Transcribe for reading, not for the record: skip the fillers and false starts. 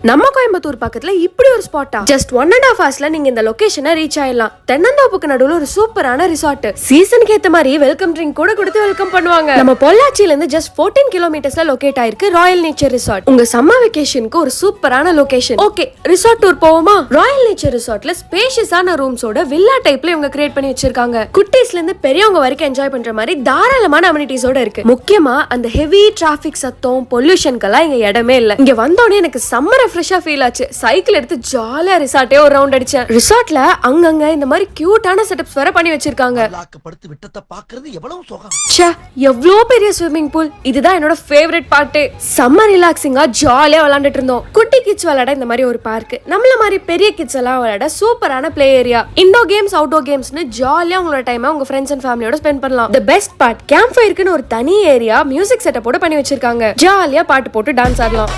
நம்ம கோயம்புத்தூர் பக்கத்துல இப்படி ஒரு ஸ்பாட்டா ஜஸ்ட் 1.5 hours நீங்க இந்த லொகேஷனை ரீச் ஆயிடலாம். தென்னந்தோப்புக்கு நடுவுல ஒரு சூப்பரான ரிசார்ட். சீசனுக்கு ஏத்த மாதிரி வெல்கம் ட்ரிங்க் கூட கொடுத்து வெல்கம் பண்ணுவாங்க. நம்ம பொள்ளாச்சியில இருந்து ஜஸ்ட் 14 kilometers லொகேட் ஆயிருக்கு ராயல் நேச்சர் ரிசார்ட். உங்க சம்மர் வெகேஷனுக்கு ஒரு சூப்பரான லொகேஷன். ஓகே, ரிசார்ட் டூர் போவோமா? ராயல் நேச்சர் ரிசார்ட்ல ஸ்பேஷியஸான ரூம்ஸோட வில்லா டைப்ல இவங்க கிரியேட் பண்ணி வச்சிருக்காங்க. குட்டீஸ்ல இருந்து பெரியவங்க வரைக்கும் என்ஜாய் பண்ற மாதிரி தாராளமான அம்யூனிட்டிஸோட இருக்கு. முக்கியமா அந்த ஹெவி டிராபிக் சத்தம் பொல்யூஷன்க்கெல்லாம் இங்க இடமே இல்ல. இங்க வந்தோடனே எனக்கு சம்மர் ஃப்ரெஷ்ஷா ஃபீல் ஆச்சு. சைக்கிள் எடுத்து ஜாலியா ரிசார்ட்டே ஒரு ரவுண்ட் அடிச்சேன். ரிசார்ட்ல அங்கங்க இந்த மாதிரி கியூட்டான செட்டப்ஸ் வேற பண்ணி வச்சிருக்காங்க. லாக்கப்படுத்து விட்டத பாக்குறது எவ்வளவு சுகம். ச்சே, எவ்ளோ பெரிய ஸ்விமிங் பூல். இதுதான் என்னோட ஃபேவரட் பார்ட். சம்மர் ரிலாக்ஸிங்கா ஜாலியா விளையாண்டுட்டு இருந்தோம். குட்டி கிட்ஸ் விளையாட இந்த மாதிரி ஒரு பார்க், நம்மள மாதிரி பெரிய கிட்ஸ் எல்லாம் விளையாட சூப்பரான play area, indoor games outdoor கேம்ஸ்னு ஜாலியா உங்களோட டைமை உங்க ஃப்ரெண்ட்ஸ் அண்ட் ஃபேமிலியோட ஸ்பெண்ட் பண்ணலாம். தி பெஸ்ட் பார்ட், கேம்ப் ஃபயருக்குன்னு ஒரு தனி ஏரியா மியூசிக் செட்டப்போட பண்ணி வச்சிருக்காங்க. ஜாலியா பாட்டு போட்டு டான்ஸ் ஆடலாம்.